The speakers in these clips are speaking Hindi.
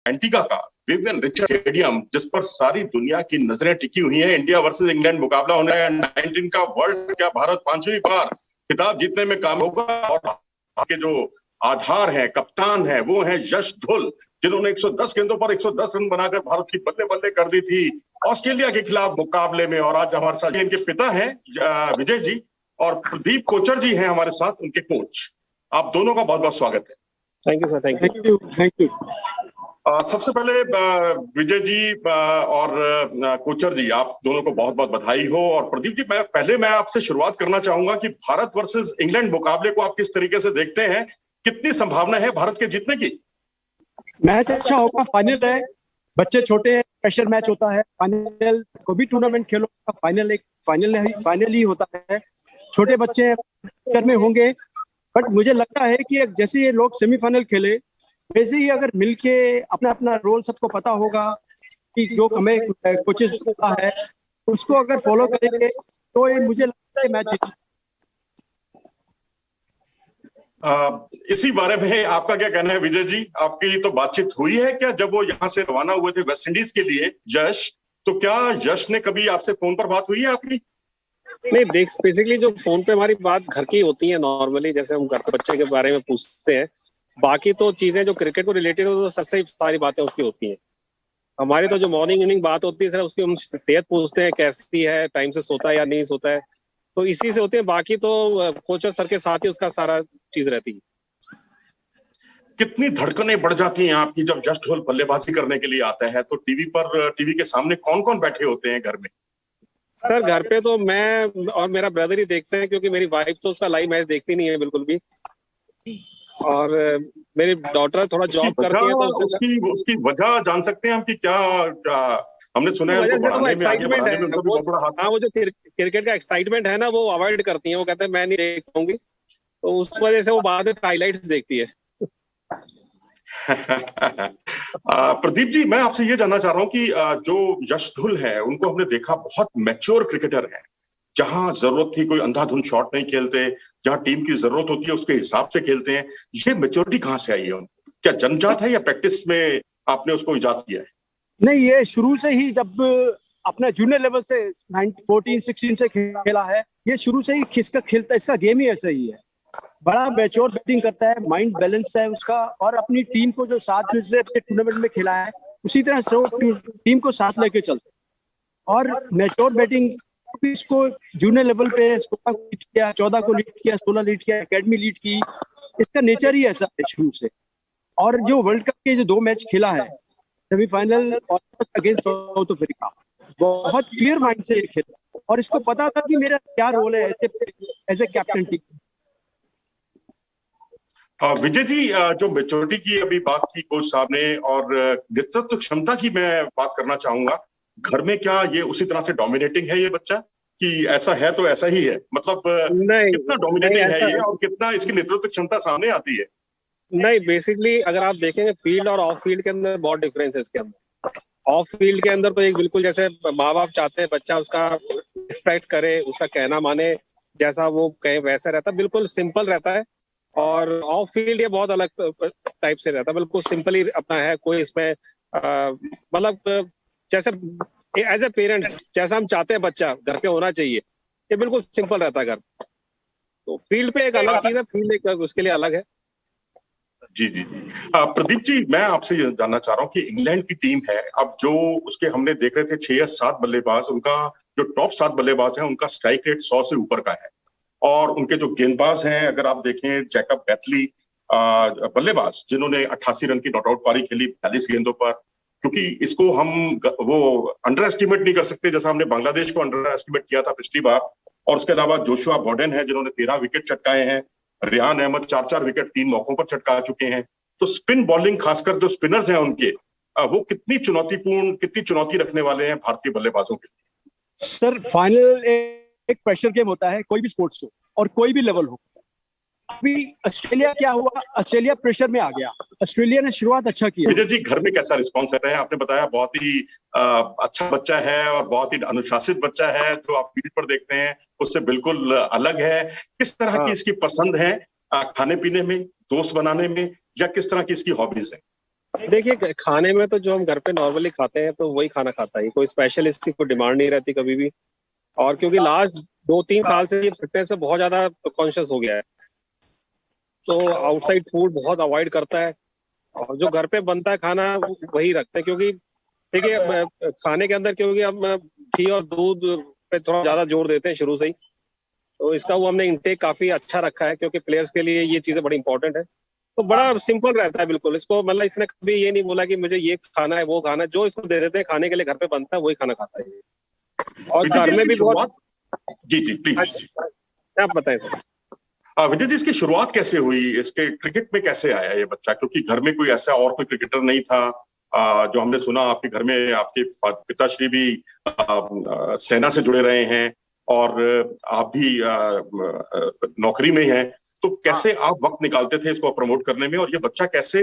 एंटीगा का विवियन रिचर्ड स्टेडियम, जिस पर सारी दुनिया की नजरें टिकी हुई हैं। इंडिया वर्सेस इंग्लैंड मुकाबला होना है 19 का वर्ल्ड, क्या भारत 5वीं बार खिताब जीतने में काम होगा? और आपके जो आधार हैं, कप्तान हैं, वो हैं यश धुल, जिन्होंने 110 गेंदों पर 110 रन बनाकर भारत की बल्ले बल्ले कर दी थी ऑस्ट्रेलिया के खिलाफ मुकाबले में। और आज हमारे साथ इनके पिता हैं विजय जी, और प्रदीप कोचर जी हैं हमारे साथ, उनके कोच। आप दोनों का बहुत बहुत स्वागत है। Thank you sir. Thank you. सबसे पहले विजय जी और कोचर जी, आप दोनों को बहुत बहुत बधाई हो। और प्रदीप जी, मैं आपसे शुरुआत करना चाहूंगा कि भारत वर्सेस इंग्लैंड मुकाबले को आप किस तरीके से देखते हैं? कितनी संभावना है भारत के जीतने की? मैच अच्छा होगा, फाइनल है, बच्चे छोटे हैं, प्रेशर मैच होता है। फाइनल कोई भी टूर्नामेंट खेलो, फाइनल एक फाइनल ही होता है। छोटे बच्चे घर में होंगे, बट मुझे लगता है कि जैसे ये लोग सेमीफाइनल खेले, वैसे ही अगर मिलके अपना अपना रोल सबको पता होगा कि जो हमें कोचेस होता है उसको अगर फॉलो करेंगे तो ये मुझे लगता है मैच जीत। इसी बारे में आपका क्या कहना है विजय जी? आपकी तो बातचीत हुई है क्या जब वो यहाँ से रवाना हुए थे वेस्ट इंडीज के लिए, यश? तो क्या यश ने कभी आपसे फोन पर बात हुई है आपकी? नहीं, देख, बेसिकली जो फोन पे हमारी बात घर की होती है नॉर्मली, जैसे हम घर बच्चे के बारे में पूछते हैं। बाकी तो चीजें जो क्रिकेट को रिलेटेड हो, तो सच से सारी बातें उसकी होती हैं। हमारी तो जो मॉर्निंग इनिंग बात होती है सर, उसकी हम सेहत पूछते हैं, कैसी है, टाइम से सोता है या नहीं सोता है, तो इसी से होते हैं। बाकी तो कोच सर के साथ ही उसका सारा चीज रहती है। कितनी धड़कनें बढ़ जाती हैं आपकी जब जस्ट होल बल्लेबाजी करने के लिए आता है? तो टीवी के सामने कौन कौन बैठे होते हैं घर में? सर घर पे तो मैं और मेरा ब्रदर ही देखते हैं, क्योंकि मेरी वाइफ तो उसका लाइव मैच देखती नहीं है बिल्कुल भी। और मेरी डॉटर थोड़ा जॉब करती है, तो उसकी वजह जान सकते हैं हम कि क्या? हमने सुना है उनको बढ़ाने में, आगे बढ़ाने में उनका भी बहुत बड़ा हाथ है। हाँ, वो जो क्रिकेट का एक्साइटमेंट है ना, वो अवॉइड करती है। वो कहते हैं मैं नहीं देख पाऊंगी, तो उस वजह से वो बाद में हाइलाइट्स देखती है। प्रदीप जी, मैं आपसे ये जानना चाह रहा हूँ कि जो यश धुल है, उनको हमने देखा बहुत मैच्योर क्रिकेटर है। जहां जरूरत थी कोई अंधाधुंध शॉट नहीं खेलते, जहां टीम की जरूरत होती है उसके हिसाब से खेलते हैं। ये मैच्योरिटी कहाँ से आई है उनको? क्या जन्मजात है या प्रैक्टिस में आपने उसको इजाद किया है? नहीं, ये शुरू से ही, जब अपना जूनियर लेवल से 14-16 से खेला है, ये शुरू से ही खिसका खेलता है। इसका गेम ही ऐसा ही है, बड़ा मैच्योर बैटिंग करता है, माइंड बैलेंस है उसका, और अपनी टीम को जो साथ से टूर्नामेंट में खेला है उसी तरह से वो टीम को साथ लेके चलते हैं। और मैच्योर बैटिंग इसको जूनियर लेवल पे 16 को लीड किया, 14 को लीड किया, 16 लीड किया, एकेडमी लीड की। इसका नेचर ही ऐसा है शुरू से। और जो वर्ल्ड कप के जो 2 मैच खेला है, सेमीफाइनल अगेंस्ट साउथ अफ्रीका, बहुत क्लियर माइंड से खेला, और इसको पता था कि मेरा क्या रोल है as a captain team. Vijay ji, जो मैच्योरिटी की अभी बात की कोच साहब ने, और नेतृत्व क्षमता की मैं बात करना चाहूंगा। घर में क्या ये उसी तरह से डोमिनेटिंग है ये बच्चा, कि ऐसा है तो ऐसा ही है? मतलब कितना डोमिनेटिंग है ये, और कितना इसकी नेतृत्व क्षमता सामने आती है? नहीं, बेसिकली अगर आप देखेंगे फील्ड और ऑफ फील्ड के अंदर बहुत डिफरेंस है इसके अंदर। ऑफ फील्ड के अंदर तो एक बिल्कुल जैसे माँ बाप चाहते हैं बच्चा उसका रिस्पेक्ट करे, उसका कहना माने, जैसा वो कहे वैसा रहता है, बिल्कुल सिंपल रहता है। और ऑफ फील्ड ये बहुत अलग टाइप से रहता है, बिल्कुल सिंपल ही अपना है। कोई इसमें मतलब जैसे एज ए पेरेंट्स जैसा हम चाहते हैं बच्चा घर पे होना चाहिए, ये बिल्कुल सिंपल रहता है घर। तो फील्ड पे एक अलग चीज है, फील्ड एक उसके लिए अलग है। जी जी जी। प्रदीप जी, मैं आपसे ये जानना चाह रहा हूँ कि इंग्लैंड की टीम है, अब जो उसके हमने देख रहे थे 6 या 7 बल्लेबाज, उनका जो टॉप 7 बल्लेबाज हैं उनका स्ट्राइक रेट 100 से ऊपर का है। और उनके जो गेंदबाज हैं, अगर आप देखें, जैकब बैटली बल्लेबाज, जिन्होंने 88 रन की नॉट आउट पारी खेली 42 गेंदों पर, क्योंकि इसको हम वो अंडर एस्टिमेट नहीं कर सकते, जैसा हमने बांग्लादेश को अंडर एस्टिमेट किया था पिछली बार। और उसके अलावा जोशुआ बॉर्डन है, जिन्होंने 13 विकेट चटकाए हैं। रियान अहमद 4-4 विकेट 3 मौकों पर चटका चुके हैं। तो स्पिन बॉलिंग, खासकर जो स्पिनर्स हैं उनके, वो कितनी चुनौती रखने वाले हैं भारतीय बल्लेबाजों के लिए? सर, फाइनल एक प्रेशर गेम होता है, कोई भी स्पोर्ट्स हो और कोई भी लेवल हो। अभी ऑस्ट्रेलिया क्या हुआ, ऑस्ट्रेलिया प्रेशर में आ गया। ऑस्ट्रेलिया ने शुरुआत अच्छा किया। विजय जी, घर में कैसा रिस्पॉन्स रहता है? आपने बताया बहुत ही अच्छा बच्चा है और बहुत ही अनुशासित बच्चा है, जो आप फील्ड पर देखते हैं उससे बिल्कुल अलग है। किस तरह की इसकी पसंद है खाने पीने में, दोस्त बनाने में, या किस तरह की इसकी हॉबीज है? देखिए, खाने में तो जो हम घर पे नॉर्मली खाते हैं तो वही खाना खाता है, कोई स्पेशल इसकी कोई डिमांड नहीं रहती कभी भी। और क्योंकि लास्ट 2-3 साल से ये फिटनेस पे बहुत ज्यादा कॉन्शियस हो गया है, तो आउटसाइड फूड बहुत अवॉइड करता है, और जो घर पे बनता है खाना वही रखते हैं। क्योंकि देखिए, खाने के अंदर क्योंकि हम घी और दूध पे थोड़ा ज्यादा जोर देते हैं शुरू से ही, तो इसका वो हमने इंटेक काफी अच्छा रखा है, क्योंकि प्लेयर्स के लिए ये चीजें बड़ी इंपॉर्टेंट है। तो बड़ा सिंपल रहता है बिल्कुल, इसको मतलब इसने कभी ये नहीं बोला कि मुझे ये खाना है वो खाना है, जो इसको दे देते हैं खाने के लिए घर पे बनता है वही खाना खाता है ये। और विजय जी घर में इसकी भी बहुत शुरुआत, जी जी प्लीज। अच्छा, आप बताएं सर। विजय जी इसकी शुरुआत कैसे हुई, इसके क्रिकेट में कैसे आया ये बच्चा, क्योंकि घर में कोई ऐसा और कोई क्रिकेटर नहीं था। जो हमने सुना आपके घर में आपके पिताश्री भी सेना से जुड़े रहे हैं और आप भी नौकरी में हैं, तो कैसे आप वक्त निकालते थे इसको प्रमोट करने में, और ये बच्चा कैसे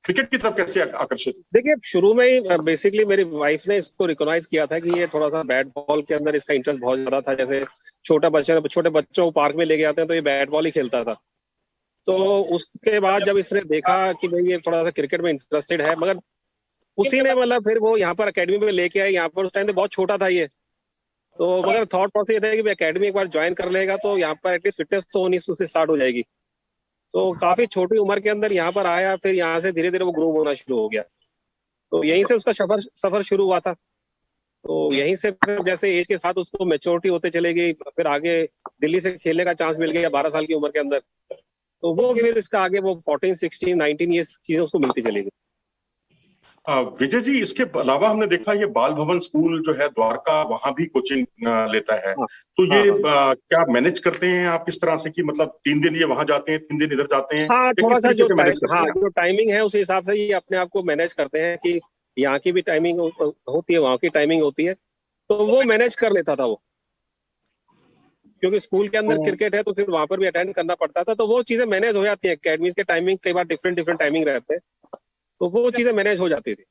क्रिकेट की तरफ कैसे आकर्षित? देखिए, शुरू में ही बेसिकली मेरी वाइफ ने इसको रिकॉग्नाइज किया था कि ये थोड़ा सा बैट बॉल के अंदर इसका इंटरेस्ट बहुत ज्यादा था। जैसे छोटे बच्चों को पार्क में लेके आते हैं तो ये बैट बॉल ही खेलता था। तो उसके बाद जब इसने देखा कि भाई ये थोड़ा सा क्रिकेट में इंटरेस्टेड है, मगर उसी ने मतलब फिर वो यहाँ पर अकेडमी में लेके आए। यहाँ पर उस टाइम पे बहुत छोटा था ये, तो मगर थॉट प्रोसेस ये था कि अकेडमी एक बार ज्वाइन कर लेगा तो यहाँ पर एटलीस्ट फिटनेस तो होनी उससे स्टार्ट हो जाएगी। तो काफी छोटी उम्र के अंदर यहाँ पर आया, फिर यहाँ से धीरे धीरे वो ग्रो होना शुरू हो गया। तो यहीं से उसका सफर शुरू हुआ था। तो यहीं से फिर जैसे एज के साथ उसको मेच्योरिटी होते चले गई, फिर आगे दिल्ली से खेलने का चांस मिल गया 12 साल की उम्र के अंदर। तो वो फिर इसका आगे वो 14, 16, 19 ये चीजें उसको मिलती चली गई। विजय जी इसके अलावा हमने देखा ये बाल भवन स्कूल जो है द्वारका, वहां भी कोचिंग लेता है। हाँ, तो ये हाँ, क्या मैनेज करते हैं आप किस तरह से, कि मतलब 3 दिन ये वहां जाते हैं 3 दिन इधर जाते हैं, हाँ, या थोड़ा किस सा तरीके से मैनेज करते हैं? जो टाइमिंग है उस हिसाब से ये अपने आप को मैनेज करते हैं कि यहाँ की भी टाइमिंग होती है, वहाँ की टाइमिंग होती है, तो वो मैनेज कर लेता था वो। क्योंकि स्कूल के अंदर क्रिकेट है तो फिर वहां पर भी अटेंड करना पड़ता था, तो वो चीजें मैनेज हो जाती है। अकेडमी के टाइमिंग कई बार डिफरेंट डिफरेंट टाइमिंग रहते हैं, तो वो चीजें मैनेज हो जाती थी।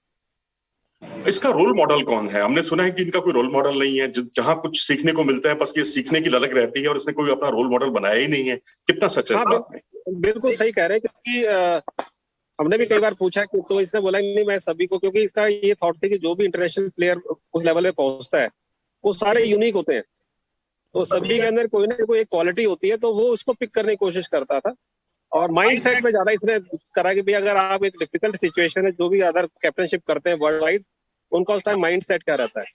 इसका रोल मॉडल कौन है? हमने सुना है कि इनका कोई रोल मॉडल नहीं है, जहां कुछ सीखने को मिलता है बस ये सीखने की ललक रहती है, और इसने कोई अपना रोल मॉडल बनाया ही नहीं है। कितना सच है इस हाँ, बात में? बिल्कुल सही कह रहे हैं। क्योंकि हमने भी कई बार पूछा कि, तो इसने बोला नहीं, मैं सभी को, क्योंकि इसका ये थॉट थी कि जो भी इंटरनेशनल प्लेयर उस लेवल पे पहुंचता है वो सारे यूनिक होते हैं, तो सभी के अंदर कोई ना कोई एक क्वालिटी होती है, तो वो उसको पिक करने की कोशिश करता था। और माइंड सेट में ज्यादा इसने करा कि भाई अगर आप एक डिफिकल्ट सिचुएशन है, जो भी अदर कैप्टनशिप करते हैं वर्ल्ड वाइड, उनका उस टाइम माइंड सेट क्या रहता है,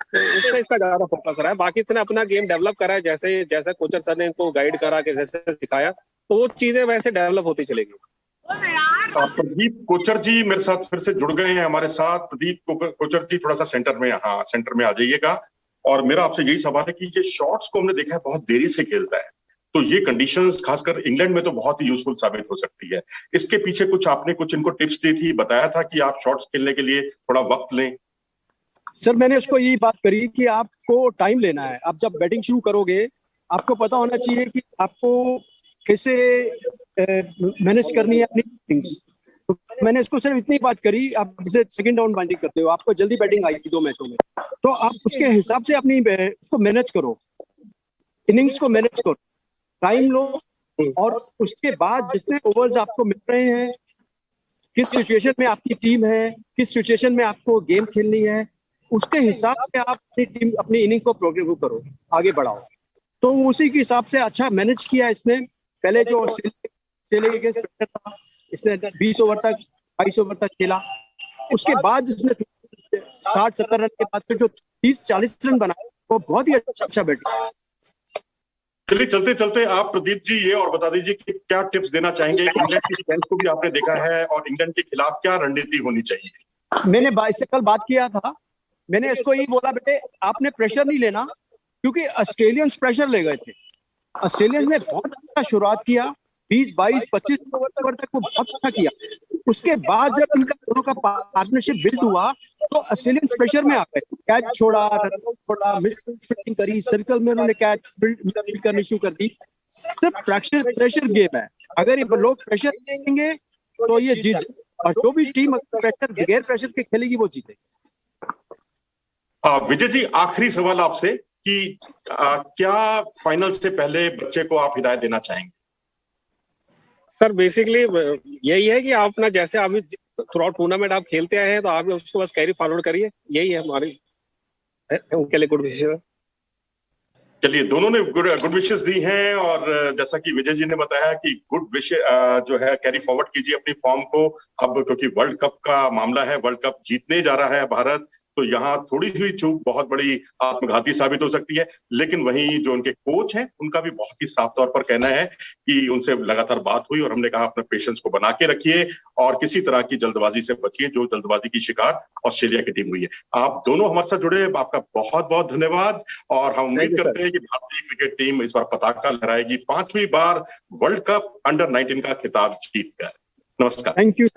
तो उसमें इसका ज्यादा फोकस रहा है। बाकी इसने अपना गेम डेवलप करा है, जैसे जैसे कोचर सर ने इनको गाइड करा के जैसे सिखाया, तो वो चीजें वैसे डेवलप होती चलेगी। प्रदीप कोचर जी मेरे साथ फिर से जुड़ गए हैं हमारे साथ। प्रदीप कोचर जी थोड़ा सा सेंटर में, हाँ सेंटर में आ जाइएगा। और मेरा आपसे यही सवाल है कि ये शॉट्स को हमने देखा है बहुत देरी से खेलता है, तो ये कंडीशंस खासकर इंग्लैंड में तो बहुत ही यूजफुल साबित हो सकती है। इसके पीछे कुछ आपने कुछ इनको टिप्स दी थी, बताया था कि आप शॉट्स खेलने के लिए थोड़ा वक्त लें? सर मैंने उसको यही बात करी कि आपको टाइम लेना है। आप जब बैटिंग शुरू करोगे आपको पता होना चाहिए कि आपको कैसे मैनेज करनी है अपनी थिंग्स। तो मैंने इसको सिर्फ इतनी बात करी, आप जैसे सेकंड डाउन बैटिंग करते हो, आपको जल्दी बैटिंग आई 2 मैचों में, तो आप उसके हिसाब से अपनी उसको मैनेज करो, इनिंग्स को मैनेज करो, टाइम लो, और उसके बाद जितने ओवर्स आपको मिल रहे हैं, किस सिचुएशन में आपकी टीम है, किस सिचुएशन में आपको गेम खेलनी है, उसके हिसाब से आप अपनी टीम अपनी इनिंग को प्रोग्रेस करो, आगे बढ़ाओ। तो उसी के हिसाब से अच्छा मैनेज किया इसने। पहले जो ऑस्ट्रेलिया के अगेंस्ट था, इसने 20 ओवर तक 22 ओवर तक खेला। उसके बाद इसने 60-70 रन के बाद जो 30-40 रन बनाए, वो बहुत ही अच्छा बैटिंग। चलिए चलते चलते आप प्रदीप जी ये और बता दीजिए कि क्या टिप्स देना चाहेंगे। इंग्लैंड की स्ट्रेंथ को भी आपने देखा है, और इंग्लैंड के खिलाफ क्या रणनीति होनी चाहिए? मैंने इससे कल बात किया था, मैंने इसको यही बोला, बेटे आपने प्रेशर नहीं लेना, क्योंकि ऑस्ट्रेलियंस प्रेशर ले गए थे। ऑस्ट्रेलियंस ने बहुत अच्छा शुरुआत किया, 20, 22, 25 ओवर तक वो बहुत अच्छा किया। उसके बाद जब इनका दोनों का पार्टनरशिप बिल्ड हुआ तो ऑस्ट्रेलियंस प्रेशर में आ गए, कैच छोड़ा, रन छोड़ा, मिस फील्डिंग करी, सर्कल में उन्होंने कैच फील्ड करनी शुरू कर दी। सिर्फ प्रेशर गेम है, अगर ये लोग प्रेशर देंगे तो ये जीत, और जो भी टीम प्रेशर बगैर प्रेशर के खेलेगी वो जीतेगी। विजय जी आखिरी सवाल आपसे कि क्या फाइनल से पहले बच्चे को आप हिदायत देना चाहेंगे? सर बेसिकली यही है कि आप ना, जैसे अभी थ्रू आउट टूर्नामेंट आप खेलते आए हैं, तो आप उसको बस कैरी फॉरवर्ड करिए, यही है हमारी उनके लिए गुड विशेष। चलिए, दोनों ने गुड विशेस दी हैं, और जैसा कि विजय जी ने बताया कि गुड विश जो है कैरी फॉरवर्ड कीजिए अपनी फॉर्म को। अब क्योंकि वर्ल्ड कप का मामला है, वर्ल्ड कप जीतने जा रहा है भारत, तो यहाँ थोड़ी सी चूक बहुत बड़ी आत्मघाती साबित हो सकती है। लेकिन वहीं जो उनके कोच हैं, उनका भी बहुत ही साफ तौर पर कहना है कि उनसे लगातार बात हुई और हमने कहा अपने पेशेंस को बना के रखिए और किसी तरह की जल्दबाजी से बचिए, जो जल्दबाजी की शिकार ऑस्ट्रेलिया की टीम हुई है। आप दोनों हमारे साथ जुड़े, आपका बहुत बहुत धन्यवाद, और हम उम्मीद करते हैं कि भारतीय क्रिकेट टीम इस बार पताका लहराएगी 5वीं बार वर्ल्ड कप अंडर 19 का खिताब जीतकर। नमस्कार। Thank you.